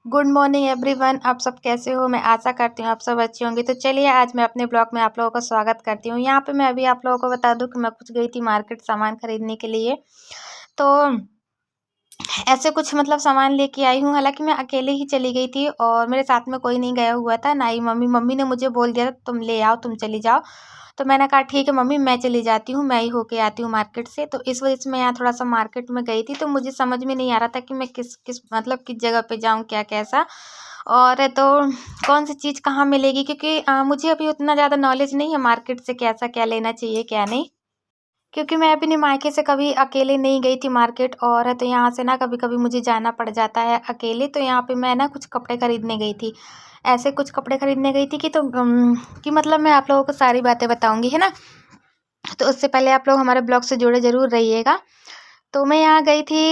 Good morning everyone. आप सब कैसे हो? मैं आशा करती हूँ आप सब अच्छे होंगे। तो चलिए आज मैं अपने ब्लॉग में आप लोगों का स्वागत करती हूँ। यहाँ पे मैं अभी आप लोगों को बता दूँ कि मैं कुछ गई थी मार्केट सामान खरीदने के लिए। तो ऐसे कुछ मतलब सामान लेके आई हूँ। हालांकि मैं अकेले ही चली गई थी और मेरे साथ में कोई नहीं गया हुआ था, ना ही मम्मी। मम्मी ने मुझे बोल दिया था तुम ले आओ, तुम चली जाओ। तो मैंने कहा ठीक है मम्मी, मैं चली जाती हूँ, मैं ही होके आती हूँ मार्केट से। तो इस वजह से मैं यहाँ थोड़ा सा मार्केट में गई थी। तो मुझे समझ में नहीं आ रहा था कि मैं किस किस मतलब किस जगह पे जाऊँ, क्या कैसा और तो कौन सी चीज़ कहाँ मिलेगी, क्योंकि मुझे अभी उतना ज़्यादा नॉलेज नहीं है मार्केट से कैसा क्या लेना चाहिए क्या नहीं। क्योंकि मैं अपने मायके से कभी अकेले नहीं गई थी मार्केट, और तो यहाँ से ना कभी कभी मुझे जाना पड़ जाता है अकेले। तो यहाँ पे मैं ना कुछ कपड़े खरीदने गई थी। ऐसे कुछ कपड़े खरीदने गई थी कि कि मतलब मैं आप लोगों को सारी बातें बताऊंगी, है ना। तो उससे पहले आप लोग हमारे ब्लॉग से जुड़े ज़रूर रहिएगा। तो मैं यहाँ गई थी,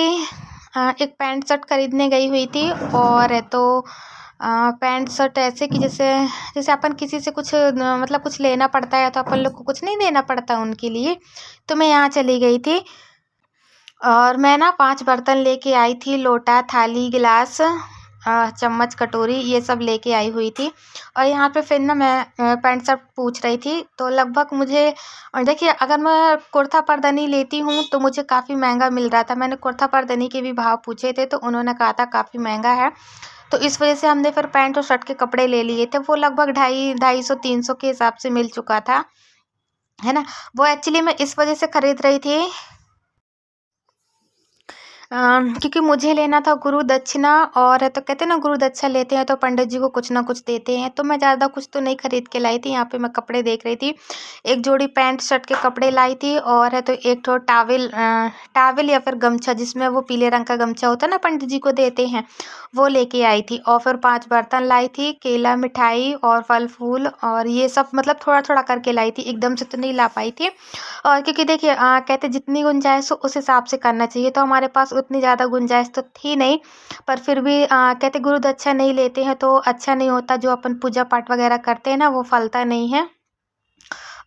एक पैंट शर्ट खरीदने गई हुई थी। और तो पैंट शर्ट ऐसे कि जैसे जैसे अपन किसी से कुछ मतलब कुछ लेना पड़ता है तो अपन लोग को कुछ नहीं देना पड़ता उनके लिए। तो मैं यहाँ चली गई थी और मैं ना 5 बर्तन लेके आई थी, लोटा, थाली, गिलास, चम्मच, कटोरी, ये सब लेके आई हुई थी। और यहाँ पे फिर ना मैं पैंट शर्ट पूछ रही थी, तो लगभग मुझे देखिए, अगर मैं कुर्ता परदनी लेती हूँ तो मुझे काफ़ी महंगा मिल रहा था। मैंने कुर्ता परदनी के भी भाव पूछे थे तो उन्होंने कहा था काफ़ी महंगा है। तो इस वजह से हमने फिर पैंट और शर्ट के कपड़े ले लिए थे। वो लगभग 250-250 के हिसाब से मिल चुका था, है ना। वो एक्चुअली मैं इस वजह से खरीद रही थी क्योंकि मुझे लेना था गुरु दक्षिणा। और तो कहते हैं ना, गुरु दक्षिणा लेते हैं तो पंडित जी को कुछ ना कुछ देते हैं। तो मैं ज़्यादा कुछ तो नहीं खरीद के लाई थी। यहाँ पे मैं कपड़े देख रही थी, एक जोड़ी पैंट शर्ट के कपड़े लाई थी, और है तो एक ठो टावल, टावल या फिर गमछा, जिसमें वो पीले रंग का गमछा होता है ना, पंडित जी को देते हैं, वो लेके आई थी। और फिर 5 बर्तन लाई थी, केला, मिठाई और फल फूल, और ये सब मतलब थोड़ा थोड़ा करके लाई थी, एकदम से तो नहीं ला पाई थी। और क्योंकि देखिए, कहते जितनी गुंजाइश हो उस हिसाब से करना चाहिए। तो हमारे पास उतनी ज़्यादा गुंजाइश तो थी नहीं, पर फिर भी कहते गुरु दक्षिणा नहीं लेते हैं तो अच्छा नहीं होता। जो अपन पूजा पाठ वगैरह करते हैं ना, वो फलता नहीं है।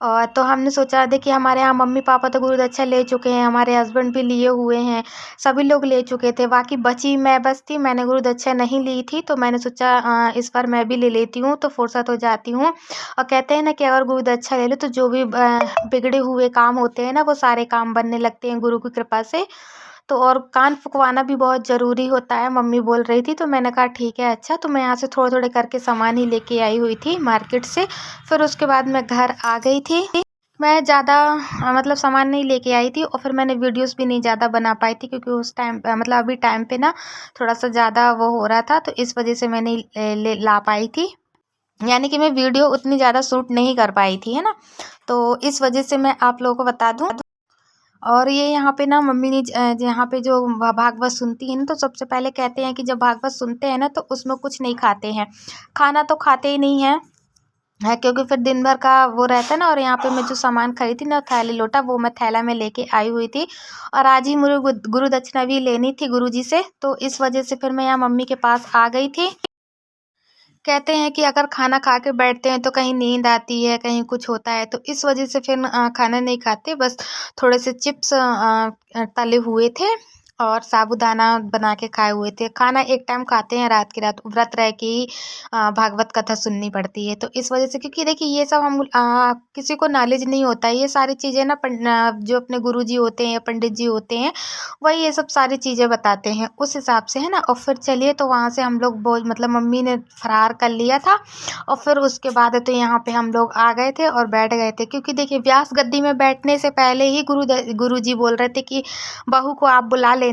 और तो हमने सोचा, देखिए हमारे यहाँ मम्मी पापा तो गुरु दक्षिणा ले चुके हैं, हमारे हस्बैंड भी लिए हुए हैं, सभी लोग ले चुके थे। बाकी बची मैं बस थी, मैंने गुरु दक्षिणा नहीं ली थी। तो मैंने सोचा इस बार मैं भी ले लेती हूँ तो फुर्सत हो जाती हूँ। और कहते हैं ना कि अगर गुरु दक्षिणा ले लो तो जो भी बिगड़े हुए काम होते हैं ना, वो सारे काम बनने लगते हैं गुरु की कृपा से। तो और कान फुकवाना भी बहुत ज़रूरी होता है, मम्मी बोल रही थी। तो मैंने कहा ठीक है, अच्छा। तो मैं यहाँ से थोड़े थोड़े करके सामान ही लेके आई हुई थी मार्केट से। फिर उसके बाद मैं घर आ गई थी। मैं ज़्यादा मतलब सामान नहीं लेके आई थी, और फिर मैंने वीडियोस भी नहीं ज़्यादा बना पाई थी, क्योंकि उस टाइम मतलब अभी टाइम पे ना थोड़ा सा ज़्यादा वो हो रहा था, तो इस वजह से मैं नहीं ला पाई थी। यानी कि मैं वीडियो उतनी ज़्यादा शूट नहीं कर पाई थी, है ना। तो इस वजह से मैं आप लोगों को बता दूं। और ये यहाँ पे ना मम्मी ने यहाँ पे जो भागवत सुनती है ना, तो सबसे पहले कहते हैं कि जब भागवत सुनते हैं ना तो उसमें कुछ नहीं खाते हैं, खाना तो खाते ही नहीं है, है क्योंकि फिर दिन भर का वो रहता है ना। और यहाँ पे मैं जो सामान खरीदी ना, थैली लोटा, वो मैं थैला में लेके आई हुई थी। और आज ही मुझे गुरु दक्षिणा भी लेनी थी गुरुजी से, तो इस वजह से फिर मैं यहाँ मम्मी के पास आ गई थी। कहते हैं कि अगर खाना खा के बैठते हैं तो कहीं नींद आती है, कहीं कुछ होता है, तो इस वजह से फिर खाना नहीं खाते, बस थोड़े से चिप्स तले हुए थे और साबूदाना बना के खाए हुए थे। खाना एक टाइम खाते हैं, रात की रात व्रत रह के ही भागवत कथा सुननी पड़ती है। तो इस वजह से, क्योंकि देखिए ये सब हम किसी को नॉलेज नहीं होता है, ये सारी चीज़ें ना जो अपने गुरु जी होते हैं या पंडित जी होते हैं, वही ये सब सारी चीज़ें बताते हैं उस हिसाब से, है ना। और फिर चलिए, तो वहाँ से हम लोग बहुत मतलब मम्मी ने फरार कर लिया था। और फिर उसके बाद तो यहाँ पे हम लोग आ गए थे और बैठ गए थे, क्योंकि देखिए व्यास गद्दी में बैठने से पहले ही गुरु जी बोल रहे थे कि बहू को आप बुला लेना।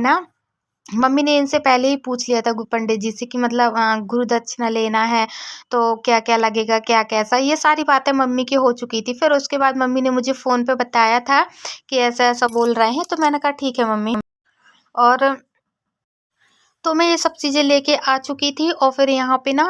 मम्मी ने इनसे पहले ही पूछ लिया था पंडित जी से कि मतलब गुरु दक्षिणा लेना है तो क्या क्या लगेगा, क्या कैसा, ये सारी बातें मम्मी की हो चुकी थी। फिर उसके बाद मम्मी ने मुझे फ़ोन पे बताया था कि ऐसा ऐसा बोल रहे हैं। तो मैंने कहा ठीक है मम्मी। और तो मैं ये सब चीज़ें लेके आ चुकी थी। और फिर यहाँ पे ना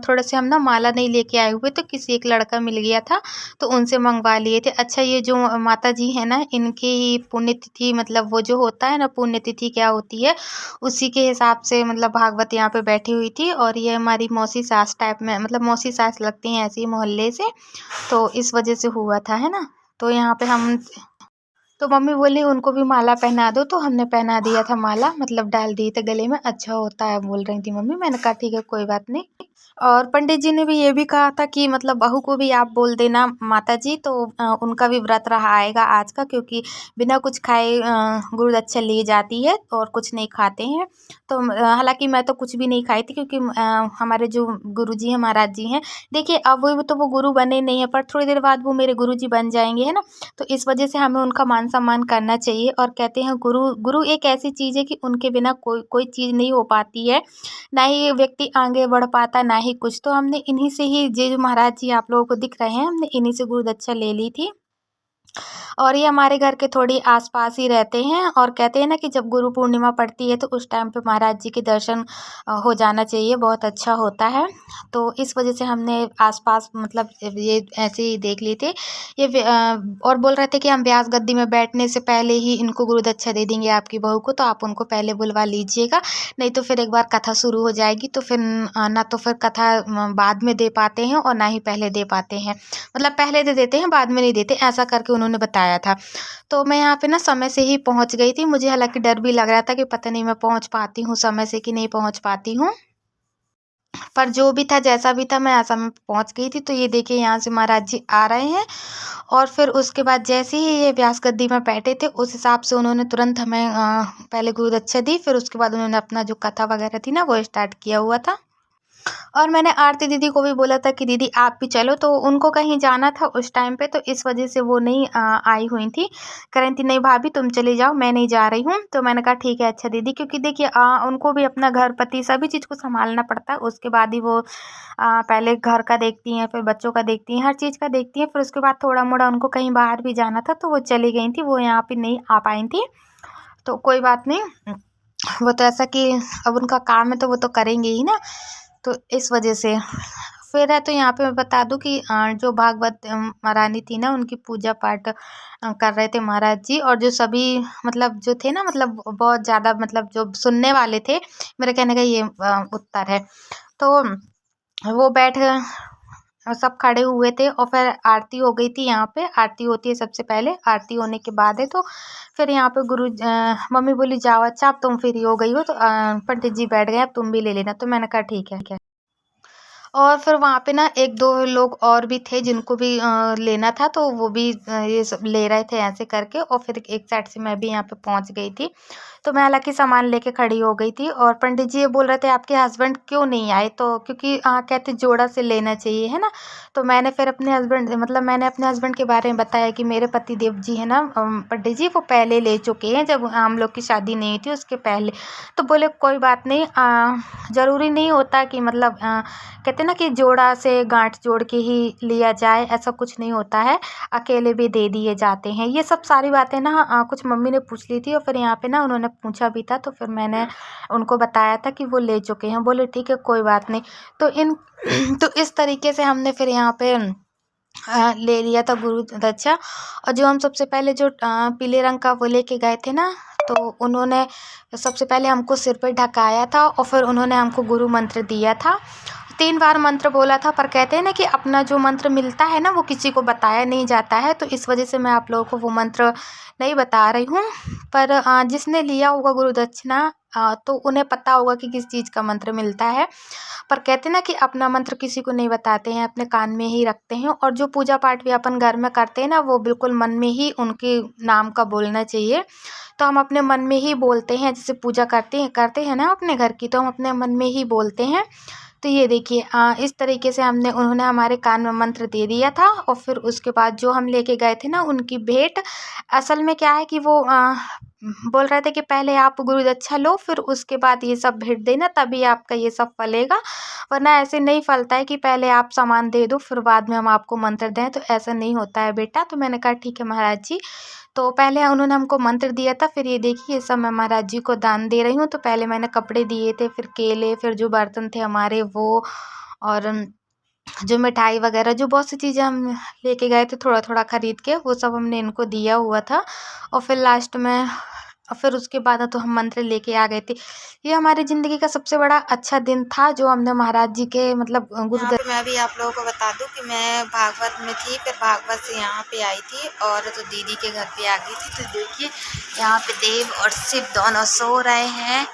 थोड़े से हम ना माला नहीं लेके आए हुए, तो किसी एक लड़का मिल गया था तो उनसे मंगवा लिए थे। अच्छा, ये जो माता जी है ना, इनकी पुण्यतिथि मतलब वो जो होता है ना, पुण्यतिथि क्या होती है, उसी के हिसाब से मतलब भागवत यहाँ पे बैठी हुई थी। और ये हमारी मौसी सास टाइप में, मतलब मौसी सास लगती हैं ऐसी मोहल्ले से, तो इस वजह से हुआ था, है ना। तो यहाँ पे हम तो मम्मी बोली उनको भी माला पहना दो, तो हमने पहना दिया था माला, मतलब डाल दिए थे गले में, अच्छा होता है बोल रही थी मम्मी। मैंने कहा ठीक है कोई बात नहीं। और पंडित जी ने भी ये भी कहा था कि मतलब बहू को भी आप बोल देना माता जी, तो उनका भी व्रत रहा आएगा आज का, क्योंकि बिना कुछ खाए गुरु दक्षिणा ली जाती है और कुछ नहीं खाते हैं। तो हालांकि मैं तो कुछ भी नहीं खाई थी, क्योंकि हमारे जो गुरु जी हैं, महाराज जी हैं, देखिए अब वो गुरु बने नहीं है, पर थोड़ी देर बाद वो मेरे गुरु जी बन जाएंगे, है ना। तो इस वजह से हमें उनका मान सम्मान करना चाहिए। और कहते हैं गुरु गुरु एक ऐसी चीज़ है कि उनके बिना कोई कोई चीज़ नहीं हो पाती है, ना ही ये व्यक्ति आगे बढ़ पाता, ना ही कुछ। तो हमने इन्हीं से ही, ये जो महाराज जी आप लोगों को दिख रहे हैं, हमने इन्हीं से गुरु दक्षिणा ले ली थी। और ये हमारे घर के थोड़ी आस-पास ही रहते हैं। और कहते हैं ना कि जब गुरु पूर्णिमा पड़ती है तो उस टाइम पे महाराज जी के दर्शन हो जाना चाहिए, बहुत अच्छा होता है। तो इस वजह से हमने आस-पास मतलब ये ऐसे ही देख लिए थे। और बोल रहे थे कि हम व्यास गद्दी में बैठने से पहले ही इनको गुरु दक्षिणा दे देंगे आपकी बहू को, तो आप उनको पहले बुलवा लीजिएगा, नहीं तो फिर एक बार कथा शुरू हो जाएगी तो फिर ना तो फिर कथा बाद में दे पाते हैं और ना ही पहले दे पाते हैं। मतलब पहले दे देते हैं, बाद में नहीं देते, ऐसा करके उन्होंने बताया था। तो मैं यहाँ पे ना समय से ही पहुँच गई थी। मुझे हालाँकि डर भी लग रहा था कि पता नहीं मैं पहुँच पाती हूँ समय से कि नहीं पहुँच पाती हूँ। पर जो भी था, जैसा भी था, मैं समय पे पहुँच गई थी। तो ये देखिए यहाँ से महाराज जी आ रहे हैं। और फिर उसके बाद जैसे ही ये व्यास गद्दी में बैठे थे, उस हिसाब से उन्होंने तुरंत हमें पहले गुरु दक्षिणा दी, फिर उसके बाद उन्होंने अपना जो कथा वगैरह थी ना वो स्टार्ट किया हुआ था। और मैंने आरती दीदी को भी बोला था कि दीदी आप भी चलो, तो उनको कहीं जाना था उस टाइम पे, तो इस वजह से वो नहीं आई हुई थी। कह रही थी नहीं भाभी तुम चली जाओ, मैं नहीं जा रही हूँ। तो मैंने कहा ठीक है अच्छा दीदी, क्योंकि देखिए उनको भी अपना घर पति सभी चीज़ को संभालना पड़ता है। उसके बाद ही वो पहले घर का देखती हैं, फिर बच्चों का देखती हैं, हर चीज़ का देखती हैं। फिर उसके बाद थोड़ा मोड़ा उनको कहीं बाहर भी जाना था तो वो चली गई थी, वो यहाँ पे नहीं आ पाई थी। तो कोई बात नहीं, वो तो ऐसा कि अब उनका काम है तो वो तो करेंगे ही ना। तो इस वजह से फिर है, तो यहाँ पे मैं बता दूं कि जो भागवत महारानी थी ना, उनकी पूजा पाठ कर रहे थे महाराज जी। और जो सभी मतलब जो थे ना, मतलब बहुत ज़्यादा, मतलब जो सुनने वाले थे, मेरे कहने का ये उत्तर है। तो वो बैठ सब खड़े हुए थे और फिर आरती हो गई थी। यहाँ पे आरती होती है सबसे पहले, आरती होने के बाद है तो फिर यहाँ पे मम्मी बोली जाओ अच्छा अब तुम फ्री हो गई हो, तो पंडित जी बैठ गए, अब तुम भी ले लेना। तो मैंने कहा ठीक है। और फिर वहाँ पे ना 1-2 लोग और भी थे जिनको भी लेना था, तो वो भी ये सब ले रहे थे ऐसे करके। और फिर एक साइड से मैं भी यहाँ पे पहुँच गई थी। तो मैं हालाँकि सामान लेके खड़ी हो गई थी और पंडित जी ये बोल रहे थे आपके हस्बैंड क्यों नहीं आए? तो क्योंकि कहते जोड़ा से लेना चाहिए, है ना? तो मैंने फिर अपने हस्बैंड के बारे में बताया कि मेरे पति देव जी है ना, पंडित जी वो पहले ले चुके हैं, जब हम लोग की शादी नहीं हुई थी उसके पहले। तो बोले कोई बात नहीं, ज़रूरी नहीं होता कि मतलब कहते हैं ना कि जोड़ा से गांठ जोड़ के ही लिया जाए, ऐसा कुछ नहीं होता है, अकेले भी दे दिए जाते हैं। ये सब सारी बातें ना कुछ मम्मी ने पूछ ली थी और फिर यहाँ पे ना उन्होंने पूछा भी था, तो फिर मैंने उनको बताया था कि वो ले चुके हैं। बोले ठीक है कोई बात नहीं। तो तो इस तरीके से हमने फिर यहाँ पे ले लिया था गुरु दक्षा। और जो हम सबसे पहले जो पीले रंग का वो लेके गए थे ना, तो उन्होंने सबसे पहले हमको सिर पे ढकाया था और फिर उन्होंने हमको गुरु मंत्र दिया था। 3 बार मंत्र बोला था, पर कहते हैं ना कि अपना जो मंत्र मिलता है ना वो किसी को बताया नहीं जाता है, तो इस वजह से मैं आप लोगों को वो मंत्र नहीं बता रही हूँ। पर जिसने लिया होगा गुरु दक्षिणा तो उन्हें पता होगा कि किस चीज़ का मंत्र मिलता है। पर कहते हैं ना कि अपना मंत्र किसी को नहीं बताते हैं, अपने कान में ही रखते हैं। और जो पूजा पाठ भी अपन घर में करते हैं ना, वो बिल्कुल मन में ही उनके नाम का बोलना चाहिए। तो हम अपने मन में ही बोलते हैं, जैसे पूजा करते हैं ना अपने घर की, तो हम अपने मन में ही बोलते हैं। तो ये देखिए इस तरीके से उन्होंने हमारे कान में मंत्र दे दिया था। और फिर उसके बाद जो हम लेके गए थे ना उनकी भेंट, असल में क्या है कि वो बोल रहे थे कि पहले आप गुरु दक्षा लो, फिर उसके बाद ये सब भेंट देना, तभी आपका ये सब फलेगा। वरना ऐसे नहीं फलता है कि पहले आप सामान दे दो फिर बाद में हम आपको मंत्र दें, तो ऐसा नहीं होता है बेटा। तो मैंने कहा ठीक है महाराज जी। तो पहले उन्होंने हमको मंत्र दिया था, फिर ये देखिए ये सब मैं महाराज जी को दान दे रही हूँ। तो पहले मैंने कपड़े दिए थे, फिर केले, फिर जो बर्तन थे हमारे वो, और जो मिठाई वगैरह, जो बहुत सी चीज़ें हम लेके गए थे थोड़ा थोड़ा खरीद के, वो सब हमने इनको दिया हुआ था। और फिर लास्ट में और फिर उसके बाद तो हम मंत्र लेके आ गए थे। ये हमारी ज़िंदगी का सबसे बड़ा अच्छा दिन था जो हमने महाराज जी के मतलब यहाँ पे मैं भी आप लोगों को बता दूं कि मैं भागवत में थी, फिर भागवत से यहाँ पे आई थी और तो दीदी के घर पे आ गई थी। तो देखिए यहाँ पे देव और शिव दोनों सो रहे हैं,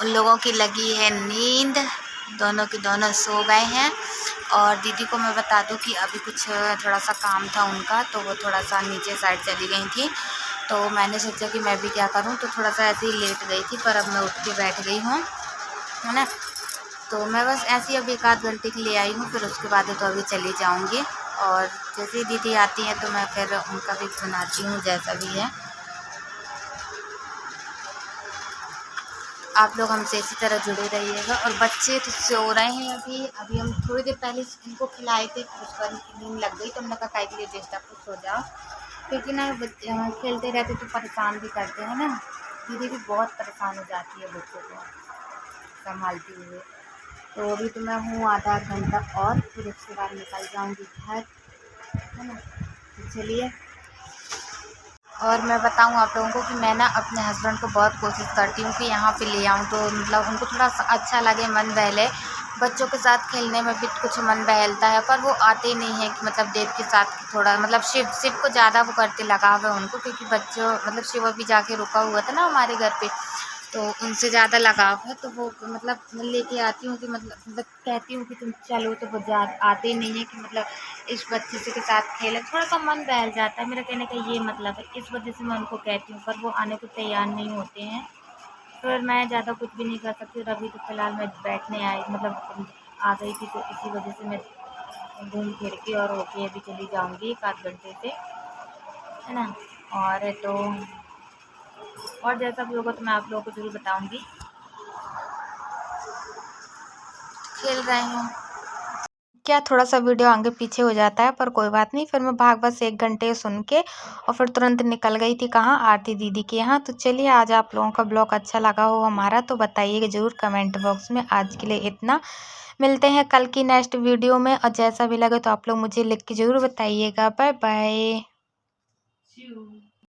उन लोगों की लगी है नींद, दोनों के दोनों सो गए हैं। और दीदी को मैं बता दूं कि अभी कुछ थोड़ा सा काम था उनका, तो वो थोड़ा सा नीचे साइड चली गई थी। तो मैंने सोचा कि मैं भी क्या करूं, तो थोड़ा सा ऐसे ही लेट गई थी, पर अब मैं उठ के बैठ गई हूँ, है ना। तो मैं बस ऐसे ही अभी 1 आध घंटे के लिए आई हूँ, फिर उसके बाद तो अभी चली जाऊँगी। और जैसे ही दीदी आती हैं तो मैं फिर उनका भी बनाती हूँ जैसा भी है। आप लोग हमसे इसी तरह जुड़े रहिएगा। और बच्चे तो सो रहे हैं अभी अभी हम थोड़ी देर पहले इनको खिलाए थे, फिर उसके बाद इनकी नींद लग गई, तो हमने कहा काय के लिए डिस्टर्ब कुछ सो जाओ, क्योंकि ना खेलते रहते तो परेशान भी करते हैं ना। दीदी भी बहुत परेशान हो जाती है बच्चों को संभालते हुए। तो अभी तो मैं हूँ आधा घंटा और फिर उसके बाद निकल जाऊँगी घर, है ना। तो चलिए, और मैं बताऊँ आप लोगों को कि मैं ना अपने हस्बैंड को बहुत कोशिश करती हूँ कि यहाँ पे ले आऊँ, तो मतलब उनको थोड़ा सा अच्छा लगे, मन बहले। बच्चों के साथ खेलने में भी कुछ मन बहलता है, पर वो आते नहीं हैं कि मतलब देव के साथ थोड़ा मतलब शिव को ज़्यादा वो करते लगाव है उनको, क्योंकि बच्चों मतलब शिव अभी जाके रुका हुआ था ना हमारे घर पे, तो उनसे ज़्यादा लगाव है। तो वो मतलब मैं लेके आती हूँ कि मतलब कहती हूँ कि तुम चलो, तो वो आते नहीं हैं कि मतलब इस बच्चे से के साथ खेले, थोड़ा सा मन बहल जाता है। मेरा कहने का ये मतलब है, इस वजह से मैं उनको कहती हूँ, पर वो आने को तैयार नहीं होते हैं। फिर मैं ज़्यादा कुछ भी नहीं कर सकती, और अभी तो फ़िलहाल मैं बैठने आई मतलब आ गई थी, तो इसी वजह से मैं घूम फिर के और होके अभी चली जाऊँगी 1 आध घंटे से, है ना। और तो और जैसा भी होगा तो मैं आप लोगों को ज़रूर बताऊँगी। खेल रहे हैं क्या, थोड़ा सा वीडियो आगे पीछे हो जाता है, पर कोई बात नहीं। फिर मैं भागवत से 1 घंटे सुन के और फिर तुरंत निकल गई थी कहाँ, आरती दीदी के यहाँ। तो चलिए, आज आप लोगों का ब्लॉग अच्छा लगा हो हमारा तो बताइएगा ज़रूर कमेंट बॉक्स में। आज के लिए इतना, मिलते हैं कल की नेक्स्ट वीडियो में, और जैसा भी लगे तो आप लोग मुझे लिख के ज़रूर बताइएगा। Bye bye.